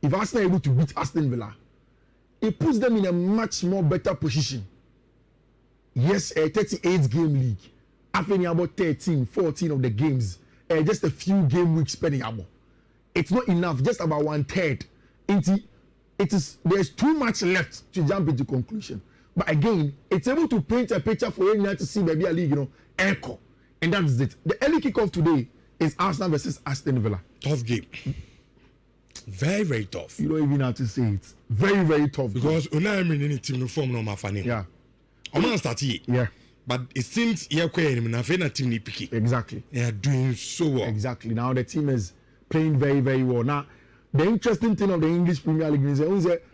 if Arsenal are able to beat Aston Villa, it puts them in a much more better position. Yes, a 38 game league. After about 13, 14 of the games, just a few game weeks spending about. It's not enough, just about 1/3. There's too much left to jump into conclusion. But again, it's able to paint a picture for anyone to see maybe a league, echo. And that's it. The early kickoff today is Arsenal versus Aston Villa. Tough game. Very, very tough. You don't even have to say it. Very, very tough. Because Unai any team no form no mafani. Yeah. I'm start here. Yeah. But it seems you're quite a team ni picky. Exactly. They are doing so well. Exactly. Now the team is playing very, very well. Now, the interesting thing of the English Premier League is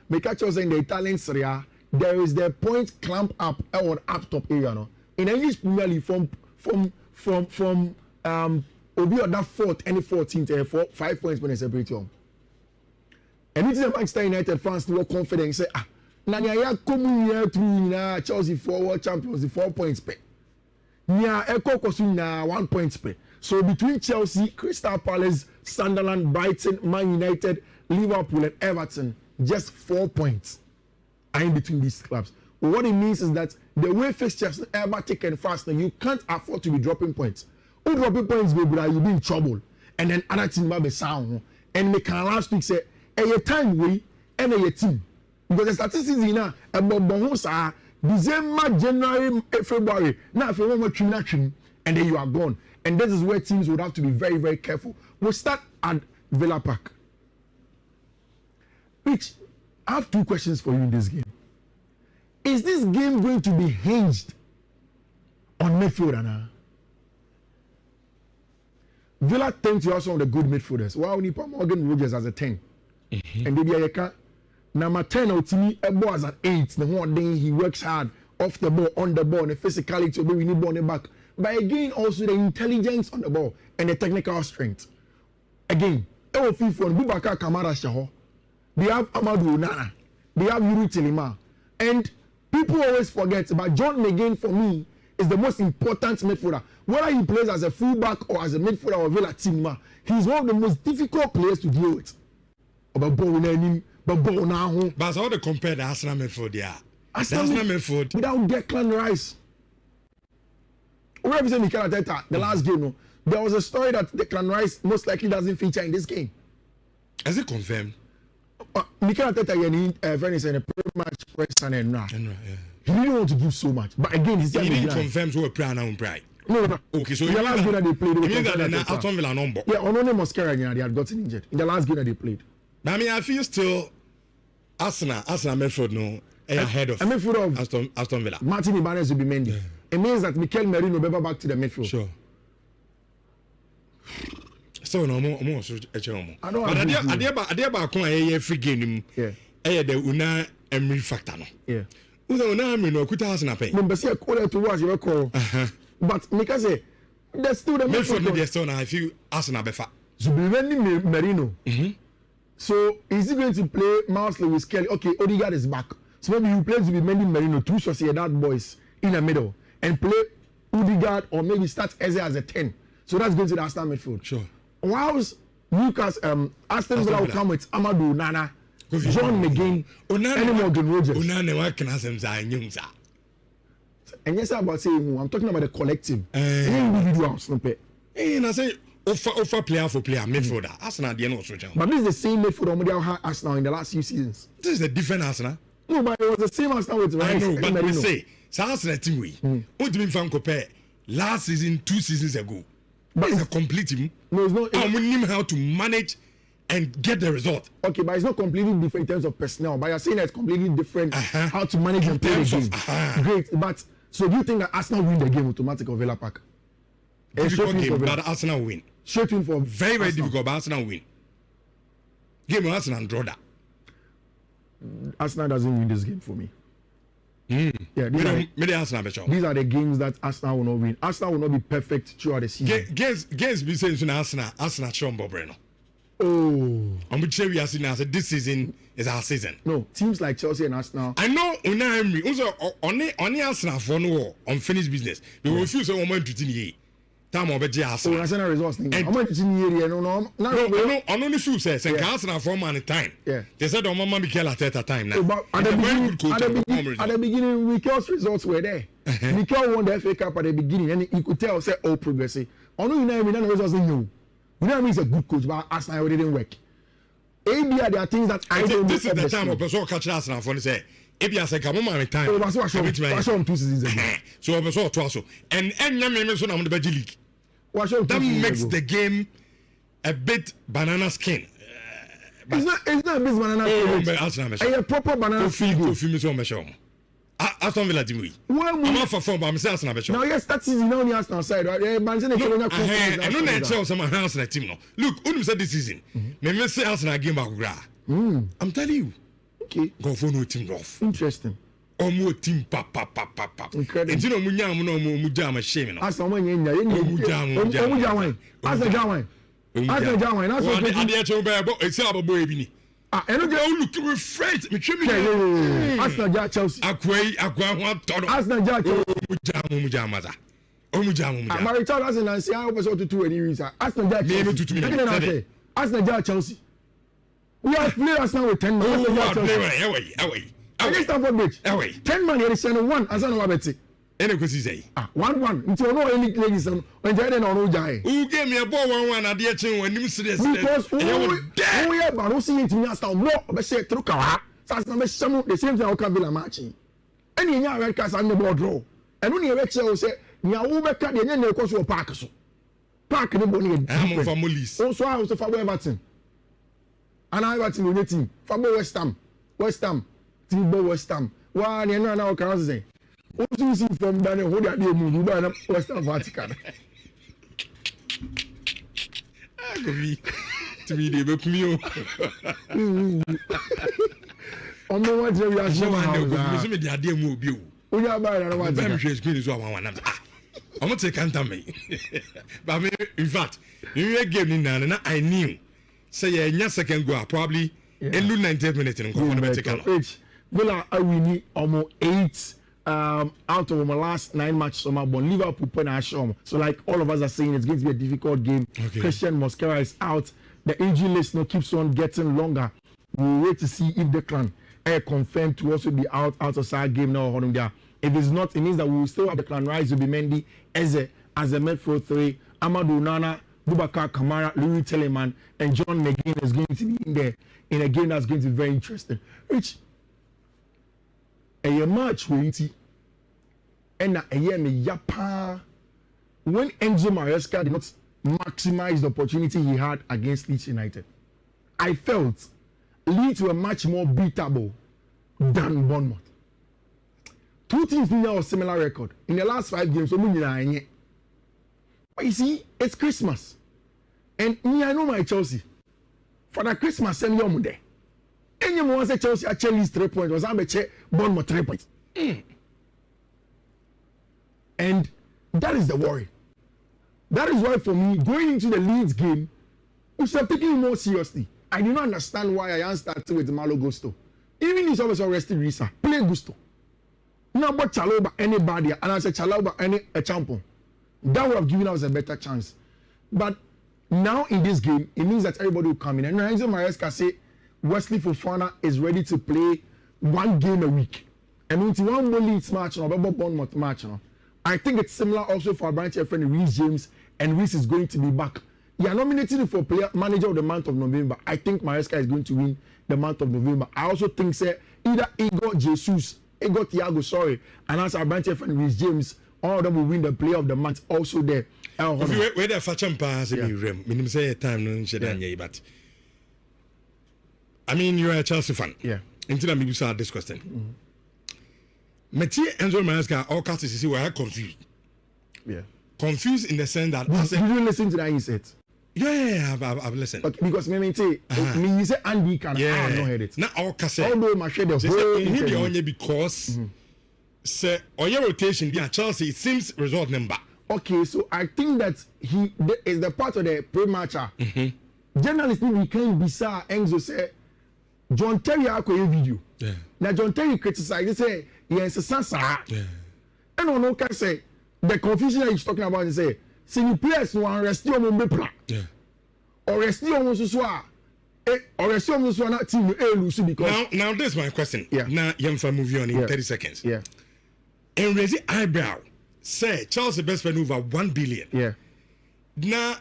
make sure in the Italian Serie A, there is the point clamp up or up top area. No? In the English Premier League, from Obi or that 4th, any 14th, 5 points when they separate you. And it is a Manchester United fans to work confident say, Nanya Komu through Chelsea forward champions, the 4 points pay. Nya Eko Kosu na 1 point pay. So between Chelsea, Crystal Palace, Sunderland, Brighton, Man United, Liverpool, and Everton, just 4 points are in between these clubs. What it means is that the way fixtures ever taken faster, you can't afford to be dropping points. Who dropping points, baby, you'll be in trouble. And then other team will be sound. And they can last week say, a time way and a team. Because the statistics in now about December, January, February. Now if you want to action and then you are gone. And this is where teams would have to be very, very careful. We'll start at Villa Park. Which I have 2 questions for you in this game. Is this game going to be hinged on midfield, Anna? Villa tend to have some of the good midfielders. Wow, we need Morgan Rogers as a 10. Mm-hmm. And maybe I can number 10 out to me a ball as an 8. The one day he works hard off the ball, on the ball, and the physicality, we need ball on the back. But again, also the intelligence on the ball and the technical strength. Again, Boubacar Kamara Shaho, they have Amadou Onana, they have Yuri Tilima. And people always forget, but John McGinn for me is the most important midfielder. Whether he plays as a fullback or as a midfielder or Villa team, he's one of the most difficult players to deal with. But how they compare the Arsenal midfield there? Arsenal midfield without Declan Rice. Whoever said Mikel Arteta, the last game, there was a story that Declan Rice most likely doesn't feature in this game. Is it confirmed? Mikel Arteta, friend, in a pre-match press and now. He didn't want to give so much, but again, he didn't confirm so a prayer now pride. No. Okay, so the last game that they played, Aston Villa number. Yeah, Onone Mosquera, they had gotten injured in the last game that they played. But I mean, I feel still Arsenal midfield no ahead of Aston Villa. Martin Ibanez will be mending. Yeah. It means that Mikel Merino will be back to the midfield. Sure. So no more. I know. But I did about free game. Yeah. The Una Emery factor no. Yeah. Una Emery no kuta Arsenal pay. No, but see, call to watch you call. But Mikel say there's still the midfield. There's still now. I feel Arsenal befa. So be mending Merino. So is he going to play Miles Lewis Kelly? Okay, Odegaard is back. So maybe you play to be mending Merino, 2 Sociedad boys in the middle, and play Odegaard or maybe start Eze as a 10. So that's going to the Arsenal midfield. Sure. Whilst Aston Villa will come with Amadou Onana, John McGinn, and Morgan Rogers. Onana what can I and yes, I'm about saying I'm talking about the collective. Individuals, no pay. And I say offer player for player midfielder. Arsenal they know so. But this is the same midfielder we have Arsenal in the last few seasons. This is a different Arsenal. No, but it was the same Arsenal with Rice. I know, but we say Arsenal team we. What do you mean compare last season 2 seasons ago? But it's a complete team. No, it's not. And we need how to manage and get the result. Okay, but it's not completely different in terms of personnel. But you're saying that it's completely different how to manage and play the game. Great, but so do you think that Arsenal win the game automatic of Villa Park? Difficult game, but Arsenal win. Straight win for very, very difficult, but Arsenal win. Game of Arsenal and draw that. Arsenal doesn't win this game for me. Yeah, these are the games that Arsenal will not win. Arsenal will not be perfect throughout the season. Games be saying to Arsenal show Bobreno. Oh, I'm sure we are seeing as this season is our season. No, teams like Chelsea and Arsenal. I know Unai Emery also on Arsenal for no unfinished business. They will feel so moment to time obeje Arsenal. Oh, Arsenal results thing. How much in the area? No. No, no shoe says Arsenal for man time. Yeah. They said on Mama Mikel Arteta time now. But at the beginning, Mikel's results were there. Mikel won the FA Cup at the beginning, and you could tell say all progressing. On you know, the results in you. You know, he's a good coach, but Arsenal didn't work. Maybe there are things that I don't. This is the time of person catch Arsenal for say. If you say come on time. Oh, that's what I saw 2 seasons ago. So I saw twice. And me so I'm the Belgian league. That makes the game a bit banana skin. It's not a bit banana skin. It's a proper banana skin. Aston Villa team. I'm not for fun, but I'm saying Arsenal. Now yes, that season only Arsenal side, right? I don't know tell some Arsenal team no. Look, who said this season? Me say Arsenal game back. I'm telling you. Okay. Go for no team rough. Interesting. Omo team pa. Incredible. Enti no mu jam shame no. Arsenal when you jam. Arsenal jam. That's what I dey tell you, e say abobo ebi ni. And look refresh me twemi. Arsenal jam Chelsea. Akwa ho atoro. Arsenal jam mu jam maza. Omu jam. Ma Richard Arsenal say I was to 2 any reason. Arsenal jam Chelsea. Arsenal jam Chelsea. We have played Arsenal with 10 men. Against Stamford Bridge. 10 man here is 1 Arsenal wabeti. Any question say? 1-1. Until no any ladies on enjoy them on Ojai. Who gave me a ball 1-1 at the etching when you serious? Because we are but who see it in Arsenal more but say through Kawa. Arsenal some the same thing how can be matching. Any nya red cards and the ball draw. And when you lecture say nya wo be ka de nya na ekoso park so. Park the ball ni. I'm from Molis. Also I was to Fabo Everton. And I got in the team. Fabo West Ham. Team West Ham. Why you know now can say? What do you see from Daniel? What are they moving by West Ham Vatican? Go be. To me they make me. On the one we are showing how. Me dey dey move bi o. We are by that one. I'm sure screen is one. I'm not take counter me. But in fact, you game na I knew. Say a second goal probably in 90 minutes in Villa are winning almost 8 out of my last 9 matches on my bond. Liverpool put so like all of us are saying it's going to be a difficult game. Christian Mosquera is out. The injury list keeps on getting longer. We'll wait to see if they can confirm to also be out of side game now. If it's not, it means that we will still have the clan Rice will be Mendy as a midfield 3, Amadou Nana, Boubacar Kamara, Louis Telemann, and John McGinn is going to be in there in a game that's going to be very interesting. Which a match winty and a year me yapa when Enzo Maresca did not maximize the opportunity he had against Leeds United. I felt Leeds were much more beatable than Bournemouth. 2 teams now a similar record in the last 5 games. But you see, it's Christmas. And me, I know my Chelsea. For the Christmas, send you there. Anyone wants a Chelsea actually 3 points. Was I check Bournemouth 3 points? And that is the worry. That is why for me, going into the Leeds game, we should have taken it more seriously. I do not understand why I started with Malo Gusto. Even if always arrested Risa, play Gusto. Not but Chaloba anybody, and I said Chaloba any a champion. That would have given us a better chance. But now in this game, it means that everybody will come in. And Enzo Maresca say Wesley Fofana is ready to play 1 game a week. And until 1 more Leeds match or Bournemouth match. I think it's similar also for our branch friend Reece James, and Reece is going to be back. He are nominated for player manager of the month of November. I think Maresca is going to win the month of November. I also think say either Igor Jesus, Igor Thiago, and as our branch friend Reece James, all of them will win the player of the month also there. If you wait for Champions League, say time no but I mean you are a Chelsea fan. Yeah. Until I start this question. Mathieu Enzo Maresca all cast is we are confused. Yeah. Confused in the sense that did you listen to that he said? Yeah, I've listened. Okay, because me say you say Andy can I have not heard it. Now all cast. Although my share the whole only because say on your rotation Chelsea it seems result number. Okay, so I think that he is the part of the pre-matcher. Journalists we can't be sir Enzo say John Terry a video. Yeah. Now John Terry criticized say yes sir. Yeah. And on can say the confusion that he's talking about is say senior players no arrest you on bepra. Yeah. Arrest you on so arrest you on so na team lose because now this is my question. Yeah. Now yemfa move on in 30 seconds. Yeah. And raise eyebrow. Say Charles the best spend over 1 billion. Yeah. Now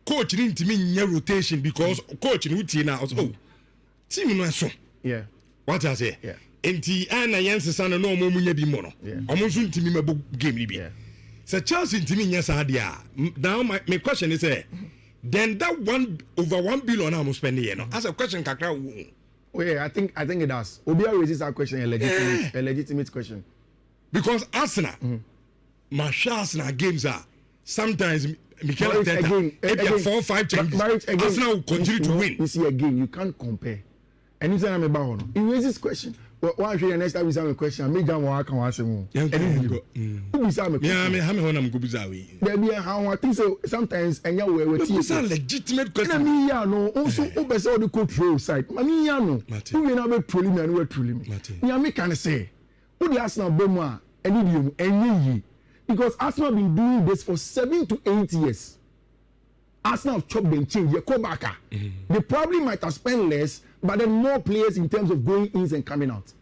coach didn't mean rotation because coach in Uti now team no so. Yeah. What I say? Yeah. Enti ana yense sana no mo munya bi mo no. Omo so ntimi mabo game ni bi. Yeah. So Charles ntimi nya sa dia. Now my question is then that over 1 billion I'm spending here no. As a question kakra wo. Oh yeah, I think it does. Obia raises that question a legitimate question. Because Arsenal Arsenal games are sometimes Mikel Arteta again 4-5 changes. Arsenal will continue to win. You see again, you can't compare. Anytime I'm about one, it raises question. But why should the next time we have a question? Me jam wa kan wa se mu. Who be say me? Yeah, me how me honam go biza we. There be how I think so sometimes enya we It's a legitimate question. Na me ya no, also o be say o the control side. Ma me ya no. Who we na be trolling me and we trolling me. Ya me can say. Who the Arsenal be mu a eni bi mu enye yi. Because Arsenal have been doing this for 7 to 8 years. Arsenal have chopped and changed. They probably might have spent less, but then more players in terms of going in and coming out.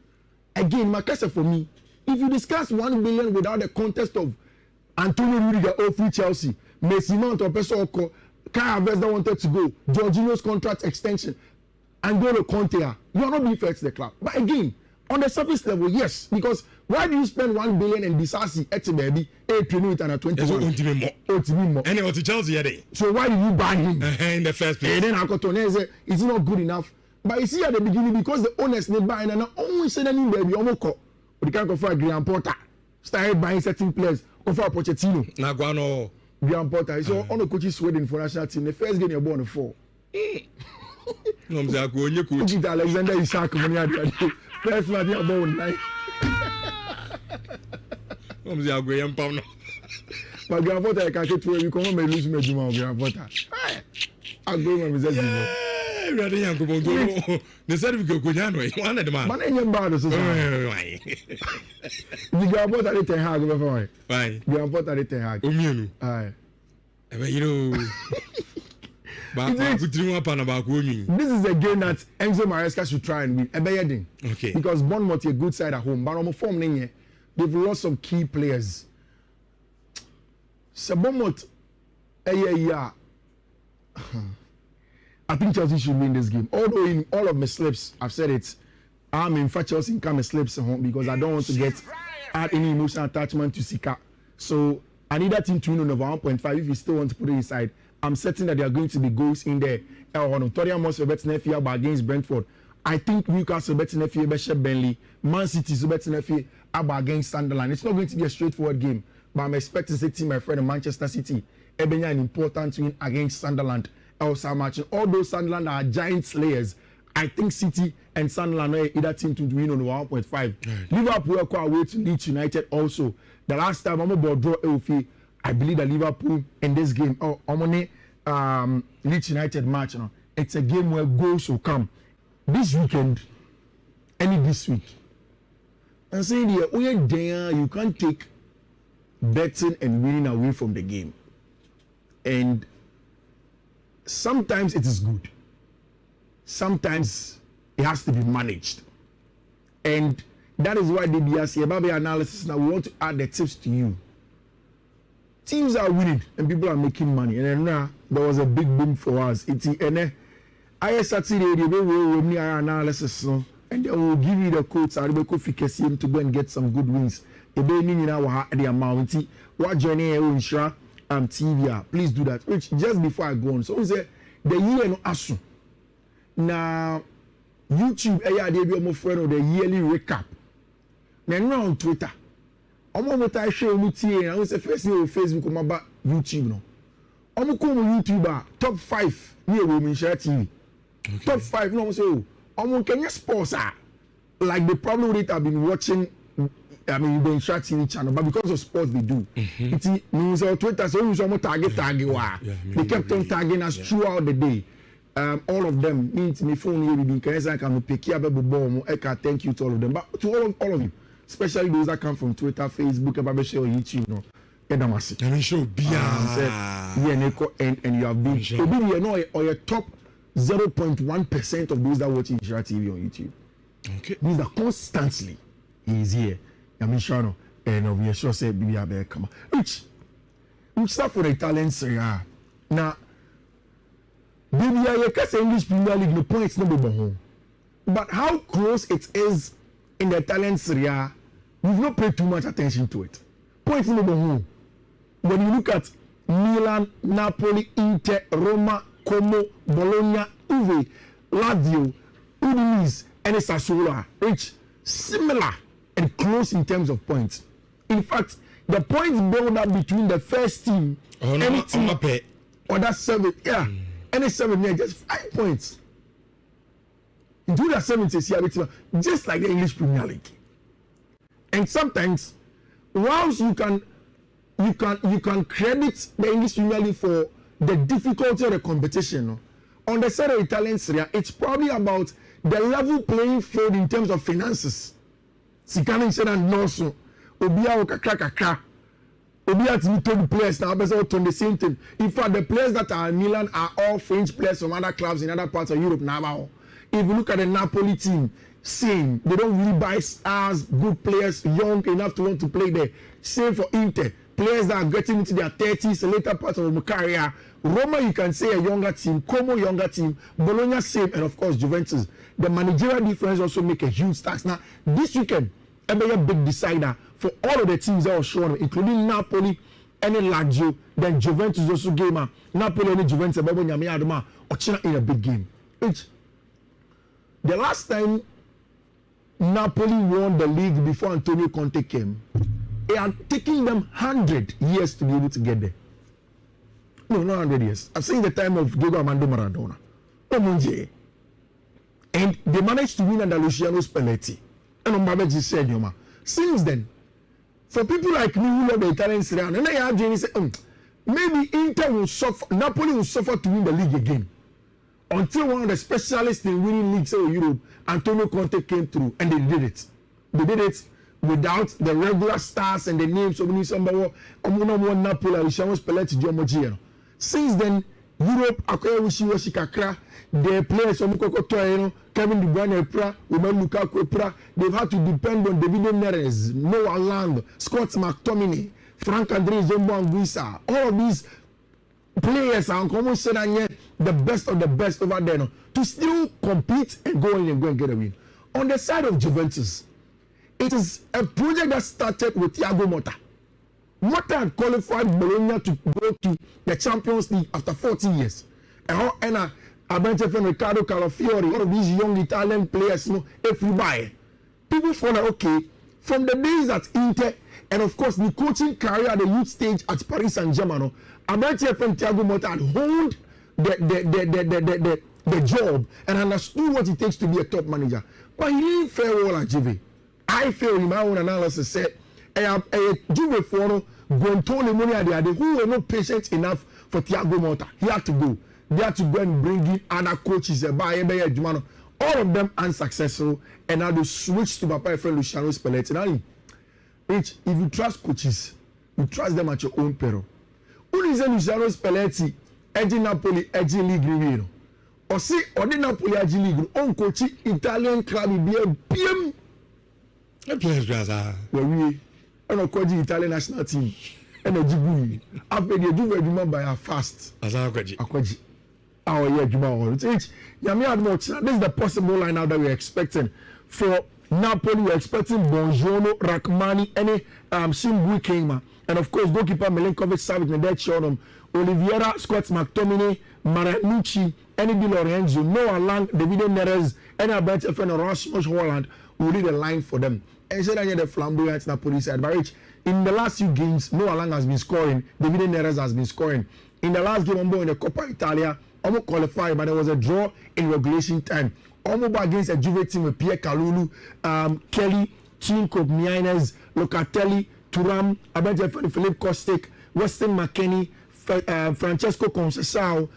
Again, my question for me, if you discuss 1 billion without the context of Antonio Rudiger or free Chelsea, Messi Mount or Pesoko, Kai Havertz that wanted to go, Jorginho's contract extension, and go to Conte, you are not being fair to the club. But again, on the surface level, yes, because why do you spend 1 billion and Disasi at baby 8 minutes and 21? And it was Chelsea yesterday. So why did you buy him in the first place? And then Akotone say it's not good enough. But you see at the beginning because the owners need buying and always say that in baby almost but you can't go for a Graham Potter. Started buying certain players. Go for Pochettino. Naguano. Graham Potter. So all the coaches Sweden for national team. The first game you're born on 4. No, I'm saying go you coach. Alexander Isak when you had first match you're born 9. I'm saying go yam pam no. But Graham Potter can't get to you come and lose me Juma Graham Potter. I go my business. Ready young go go. The certificate go nya no. One of the man. Man any bad so. The Graham Potter dey ten hag be fine. Fine. Graham Potter dey ten hag. Omienu. Aye. You know. This is a game that Enzo Maresca should try and win. Okay. Because Bournemouth is a good side at home. But on the form, they've lost some key players. So Bournemouth, I think Chelsea should win this game. Although in all of my slips, I've said it, I'm in fact Chelsea come and slips at home because I don't want to add any emotional attachment to Sika. So I need that team to win on over 1.5 if you still want to put it inside. I'm certain that there are going to be goals in there. Tottenham must be better than against Brentford. I think Newcastle better than Burnley. Man City is better than against Sunderland. It's not going to be a straightforward game, but I'm expecting to see my friend Manchester City an important win against Sunderland. Also, matching all those Sunderland are giant slayers. I think City and Sunderland are either team to win on 1.5. Liverpool are away to Leeds United also. The last time I'm about draw LFA. I believe that Liverpool in this game, Leeds United match, it's a game where goals will come this weekend, this week. I'm saying here, you can't take betting and winning away from the game. And sometimes it is good. Sometimes it has to be managed. And that is why the BRC analysis now we want to add the tips to you. Teams are winning and people are making money. And then now there was a big boom for us. I Saturday they will analysis and they will give you the codes to go and get some good wins. The amount what journey TV. Please do that. Which just before I go on. So we say the year no asu. Now YouTube they be my friend of the yearly recap. Now on Twitter. Omo mo ta share omo tie na we say first on Facebook omo ba YouTube no. Omo ko mo YouTuber top 5 ni e wo mi share TV. Okay. Top 5 no say omo Kenya sports like they probably would have been watching you've been share TV channel but because of sports they do. It means on Twitter so you omo target wa. They kept on tagging us throughout the day. All of them means me phone here be can pick up ball thank you to all of them but to all of you. Especially those that come from Twitter, Facebook, or YouTube. Edamasi. I mean, show be and you have been Sure. you know or your top 0.1% of those that watch Insura TV on YouTube. Okay. These are constantly he is here. I mean, sure, and we are sure say Bibi Abe come. Which we start for the Italian Serie A. Now, Bibi Abe English Premier League no points no be home. But how close it is in the Italian Serie A, we've not paid too much attention to it. Points no be home. When you look at Milan, Napoli, Inter, Roma, Como, Bologna, Juve, Lazio, Udinese, and Sassuolo, which similar and close in terms of points. In fact, the points build up between the first team, any team, or that 7, any 7 there, just 5 points. Do that 7 just like the English Premier League. And sometimes, whilst you can credit the English Premier League for the difficulty of the competition. On the side of Italian Serie A, it's probably about the level playing field in terms of finances. Sikani said and also, Obia Okakaka, Obia Timi players now, but on the same thing. In fact, the players that are in Milan are all French players from other clubs in other parts of Europe now. If you look at the Napoli team, same. They don't really buy stars, good players, young enough to want to play there. Same for Inter. Players that are getting into their 30s, later part of their career. Roma, you can say a younger team. Como, younger team. Bologna, same. And of course, Juventus. The managerial difference also make a huge tax. Now, this weekend, a big decider for all of the teams that were shown, including Napoli and Lazio. Then Juventus also game. Napoli and Juventus, in a big game. Which, the last time Napoli won the league before Antonio Conte came, it had taken them 100 years to be able to get there. No, not 100 years. I've seen the time of Diego Armando Maradona. And they managed to win under Luciano Spalletti. And Mbappe said, since then, for people like me who love the Italian Serie A, and I have Jenny say, maybe Inter will suffer, Napoli will suffer to win the league again. Until one of the specialists in winning leagues in Europe, Antonio Conte came through, and they did it. They did it without the regular stars and the names of Napoli, Luciano Spalletti, since then, Europe, the players Kevin De Bruyne, Lukaku, they've had to depend on David Neres, Noah Lang, Scott McTominay, Frank Andre Zombo-Anguissa. All of these players are the best of the best over there to still compete and go in and go and get a win. On the side of Juventus, it is a project that started with Thiago Motta. Motta had qualified Bologna to go to the Champions League after 40 years. And Abente Riccardo Calafiori, one of these young Italian players, if you buy, people thought that, okay, from the days at Inter, and of course the coaching career at the youth stage at Paris Saint-Germain, Abente Thiago Motta had honed the job and understood what it takes to be a top manager. But he didn't fare well at Juve. I feel in my own analysis said, Juve for Gontone Money, who were not patient enough for Thiago Motta. He had to go. They had to go and bring in other coaches. All of them unsuccessful, and now they switch to Papa friend Luciano Spalletti. Now, Rich, if you trust coaches, you trust them at your own peril. Who is Luciano Spalletti? Edgy Napoli, Edgy League Review. Or see, or the Napoli Edgy League. On coach Italian club be a PM. Where we are coach Italian national team. And a Jibu. After they do very by a fast. As I Akwaji. Our year Juma. This is the possible line now that we're expecting for Napoli. We're expecting Bongiorno, Rachmani, any Shimbui Kema, and of course goalkeeper Milinkovic Savic and that shown Oliveira, Scott McTominay, Marinucci, any Di Lorenzo, Noah Lang, David Neres, and Albert Efen or Rasmus Holland will lead the line for them. And so that the flamboyant Napoli side. But in the last few games, Noah Lang has been scoring, David Neres has been scoring. In the last game, in the Coppa Italia, almost qualified, but there was a draw in regulation time. Almost against a Juve team with Pierre Kalulu, Kelly, Chinko, Mianes, Locatelli, Thuram, Abedje, Philippe Kostic, Weston McKennie, Francesco Conceição,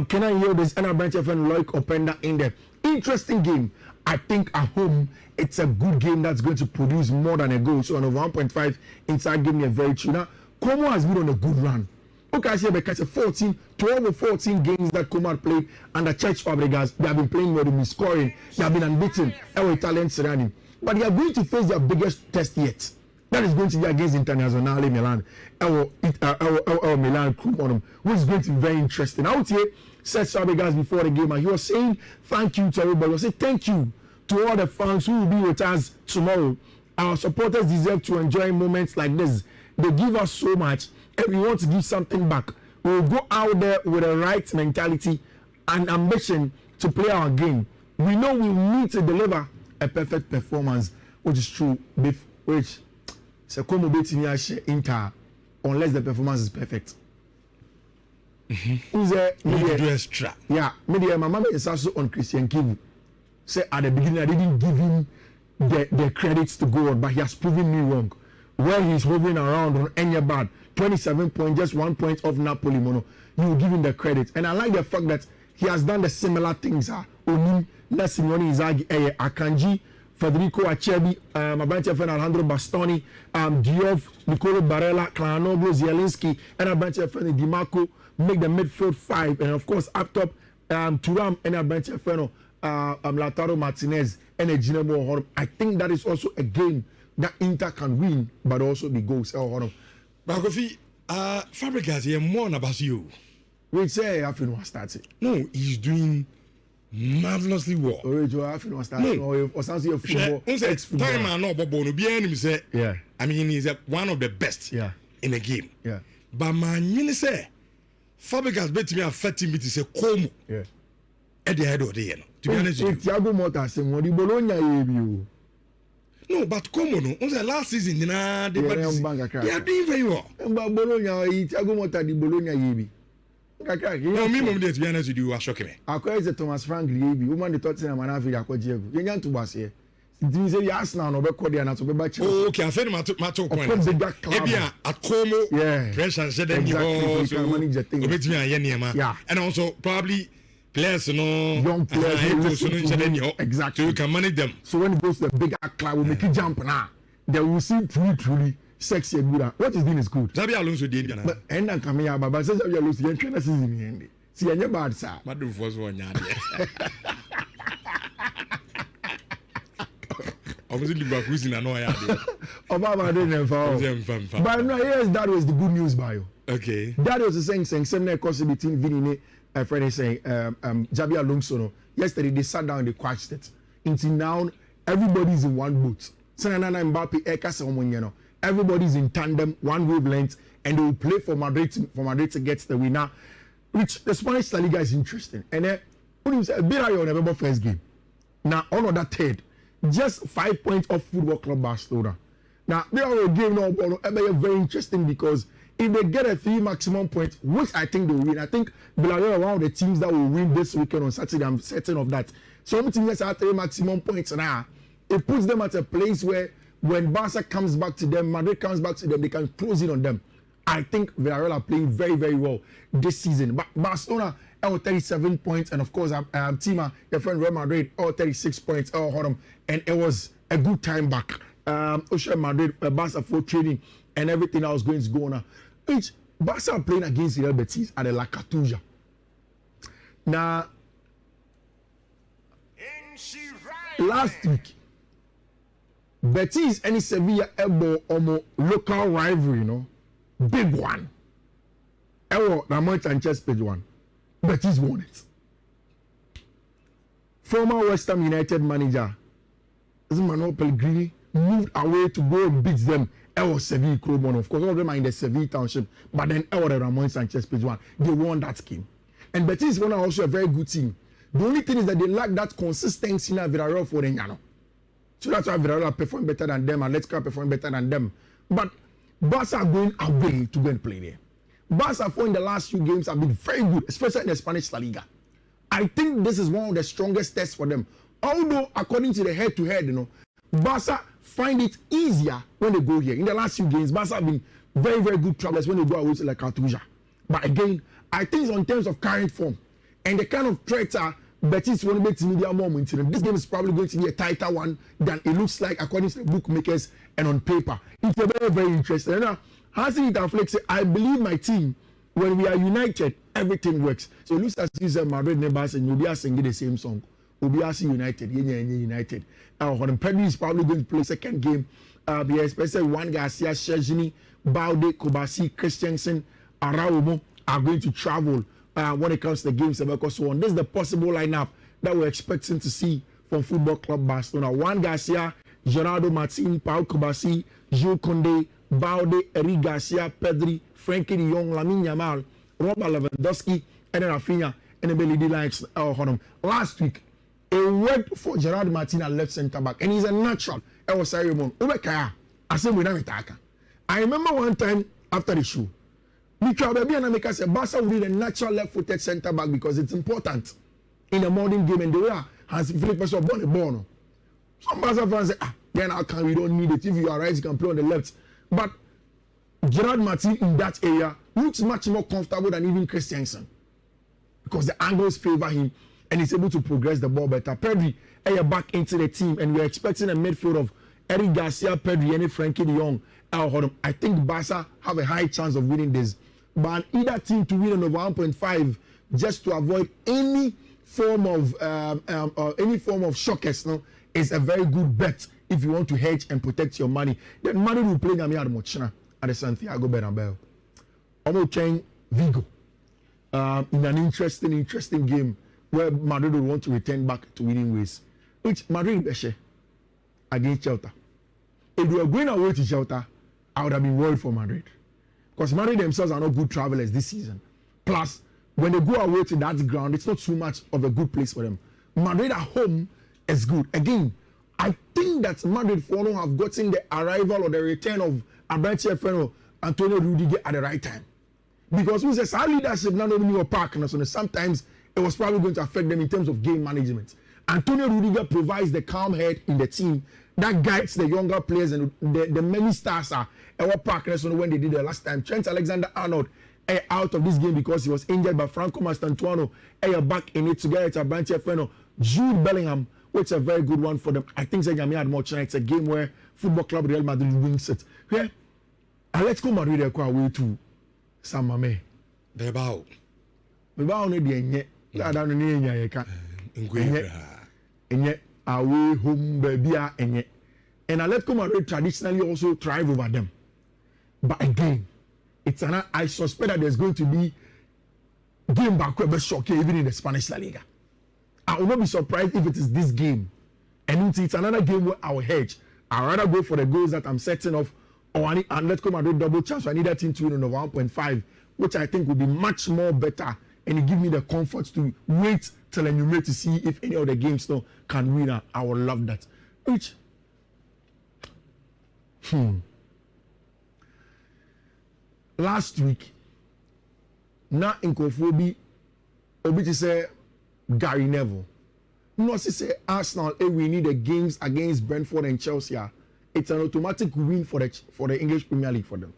Kenan Yildiz, and Abedje and Loic Openda in there. Interesting game. I think at home, it's a good game that's going to produce more than a goal. So on a 1.5 inside, give me a very true. Now, Como has been on a good run. Okay, I say because 12 or 14 games that Como had played under Church Fabregas, they have been playing well, they've been scoring, they have been unbeaten, our Italians surrounding. But they are going to face their biggest test yet. That is going to be against Internazionale Milan, our Milan crew on them, which is going to be very interesting. I would say, said Fabregas before the game, and he was saying thank you to everybody. He was saying thank you to all the fans who will be with us tomorrow. Our supporters deserve to enjoy moments like this. They give us so much, and we want to give something back. We will go out there with a right mentality and ambition to play our game. We know we need to deliver a perfect performance, which is true, which c'est comme betting Inter unless the performance is perfect. Who's there? Extra. Yeah, media. My mama is also on Christian Kivu. Say at the beginning I didn't give him the credits to go on, but he has proven me wrong. Where he's hovering around on Enyabad, 27 points, just 1 point off Napoli, mono. You will give him the credit, and I like the fact that he has done the similar things. Onim, Simone Inzaghi, Akanji, Federico Acerbi, Abante Fen Alejandro Bastoni, Diouf, Nicolo Barella, Klanoglu, Zielinski, and Abante Fen Di Marco make the midfield 5, and of course up top, Thuram and Abante Fen, Lautaro Martinez and Ejinebo Horom. I think that is also a game that Inter can win, but also the goals. Bakofi, Fabregas, you're more about you. We say I feel started. No, he's doing marvelously well. I feel started. Or something of football. Time I know about Bono. Say, yeah. I mean, he's one of the best. Yeah. In the game. Yeah. But man, you say Fabregas bet me a 30 minutes. Say Como. Yeah. At the head of the year. To be honest with you. Thiago Motta say mo di Bologna you. No, but Como no. On the last season, they are doing very well. But Bologna, Thiago Motta di Bologna yebi. No, me mom to be honest with you, you are shocking me. Akwa is Thomas Frank yebi. Woman the Tottenham man afi akwaje egu. Yenya to was here. Didn't say the Arsenal no be call there na to be back. Oh, okay, I said my two point. Ebia at Como. Yeah. Pressure said them you so obet me aye niema. Yeah. And also probably players young players exactly, so you can manage them. So when it goes to the bigger club, we make it jump now. They will see truly sexy and good. What is doing is good. Zabi Alonso did na. But end up coming out, but says Zabi Alonso get trainer season in the end. See, any bad sir. Madu first one yadi. Obviously Liverpool is na no yadi. Obama didn't fall. But no, yes, that was the good news by you. Okay. That was the saying same course between Vinny a friend is saying Zabi Alonso no. Yesterday they sat down, they quashed it. Until now, everybody's in one boat. Sanana Mbappe, Eka Samoyeno. Everybody's in tandem, one wavelength, and they will play for Madrid to get the winner. Which the Spanish La Liga is interesting. And then a bit on November first game. Now on that third, just 5 points off Football Club Barcelona. Now they are a game now, very interesting because if they get a 3 maximum points, which I think they will win, I think Villarreal are one of the teams that will win this weekend on Saturday. I'm certain of that. Some teams that have 3 maximum points now, it puts them at a place where when Barca comes back to them, Madrid comes back to them, they can close in on them. I think Villarreal are playing very, very well this season. But Barcelona, 37 points, and of course, Tima, your friend Real Madrid, 36 points, and it was a good time back. Ocean Madrid, Barca for training, and everything that was going to go on. Which Barca are playing against Real Betis at the La Cartuja. Now, last week, Betis and Sevilla elbow local rivalry, big one. Ewo Ramon Sanchez page 1. Betis won it. Former West Ham United manager Manuel Pellegrini moved away to go and beat them. Ewo Sevilla Cromon. Of course, all of them are in the Sevilla township, but then Ewo Ramon Sanchez page 1. They won that game. And Betis won also a very good team. The only thing is that they lack that consistency in Villarreal for them. So that's why Villarreal perform better than them and Atletico perform better than them. But Barca are going away to go and play there. Barca in the last few games have been very good, especially in the Spanish La Liga. I think this is one of the strongest tests for them. Although, according to the head-to-head, Barca find it easier when they go here. In the last few games, Barca have been very, very good travelers when they go away to La Cartuja. But again, I think it's on terms of current form and the kind of threats are Betis won't make media moment. This game is probably going to be a tighter one than it looks like according to the bookmakers and on paper. It's a very, very interesting. Hansi Itaflex say, I believe my team, when we are united, everything works. So it looks as if Madrid neighbors and you'll be singing the same song. We'll be United, United. Pedri is probably going to play second game. Especially Juan Garcia, Szczesny, Balde, Kobasi, Christensen, Araumo are going to travel when it comes to the games. So on. This is the possible lineup that we're expecting to see from Football Club Barcelona. Juan Garcia, Gerardo Martin, Paul Kobasi, Jules Koundé, Balde, Eric Garcia, Pedri, Frankie de Jong, Lamine Yamal, Robert Lewandowski, and then Rafinha, and the Belly likes last week. A word for Gerard Martin at left centre back, and he's a natural. I was saying, I said, we don't attack. I remember one time after the show, Mika Baby and Amika said, Barca will need a natural left-footed centre back because it's important in a modern game, and the way Hans Philippe was born a ball. Some Barca fans say, then how can we don't need it? If you are right, you can play on the left. But Gerard Martin in that area looks much more comfortable than even Christensen because the angles favor him and he's able to progress the ball better. Pedri, back into the team, and we're expecting a midfield of Eric Garcia, Pedri, and Frankie de Jong. I think Barca have a high chance of winning this. But either team to win on over 1.5 just to avoid any form of shockers, no, is a very good bet if you want to hedge and protect your money. Then Madrid will play Gami Admochina at the Santiago Bernabeu. Omo Chen Vigo in an interesting game where Madrid will want to return back to winning ways. Which Madrid Beshe against Celta. If we were going away to Celta, I would have been worried for Madrid. Because Madrid themselves are not good travelers this season. Plus, when they go away to that ground, it's not too much of a good place for them. Madrid at home is good. Again, I think that Madrid for now have gotten the arrival or the return of Abranche Feno, Antonio Rudiger at the right time. Because we say our leadership not only your partner, so sometimes it was probably going to affect them in terms of game management. Antonio Rudiger provides the calm head in the team that guides the younger players, and the many stars are our partners when they did the last time. Trent Alexander-Arnold out of this game because he was injured, by Franco Mastantuono back in it together. It's a Branche Feno, Jude Bellingham, which is a very good one for them. I think Zegami had more chance. It's a game where Football Club Real Madrid wins it. Yeah, and let's go Madrid away to San Mamé. Bebao no the I don't know enye away home baby enye. And Atletico Madrid traditionally also thrive over them. But again, I suspect that there's going to be game back where shock even in the Spanish La Liga. I will not be surprised if it is this game. And it's another game where I will hedge. I'd rather go for the goals that I'm setting off, or Atletico Madrid double chance. So I need that team to win on 1.5, which I think would be much more better, and it give me the comfort to wait till enumerate to see if any of the games now can win. I would love that. Which last week, na Nkofobi obi to say Gary Neville. No, say Arsenal, we need the games against Brentford and Chelsea. It's an automatic win for the English Premier League for them.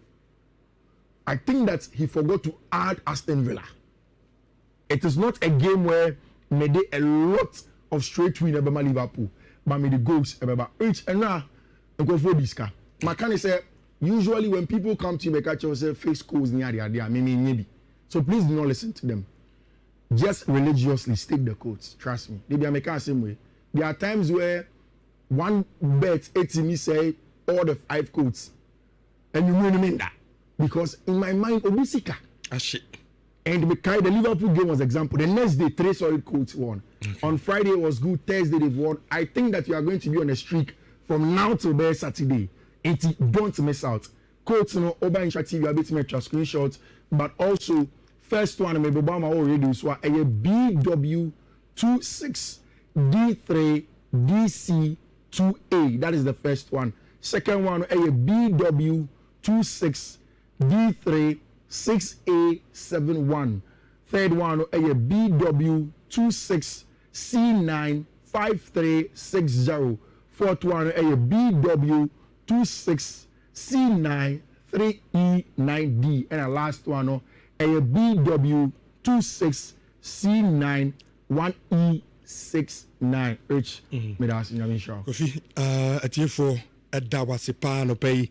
I think that he forgot to add Aston Villa. It is not a game where made a lot of straight win about Liverpool, but made the goals about each and now Nkofobi ska. Makani say usually when people come to you, they catch yourself face goals near the maybe. So please do not listen to them. Just religiously stick the quotes. Trust me. They be making the same way. There are times where one bet 80 me say all the 5 quotes, and you really mean that because in my mind, Obisika. Shit. And the Liverpool game was example. The next day, 3 solid quotes won. Okay. On Friday it was good. Thursday they've won. I think that you are going to be on a streak from now till there Saturday. And don't miss out. Quotes, over Insha TV, a bit make your screenshots, but also first one, maybe Obama already so a BW26D3DC2A. That is the first one. Second one, a BW26D36A71. Third one, a BW26C95360. Fourth one, a BW26C93E9D. And the last one, a BW26C91E69. Rich, me that's in your show. Kofi, a tear for a dawasipa no pay.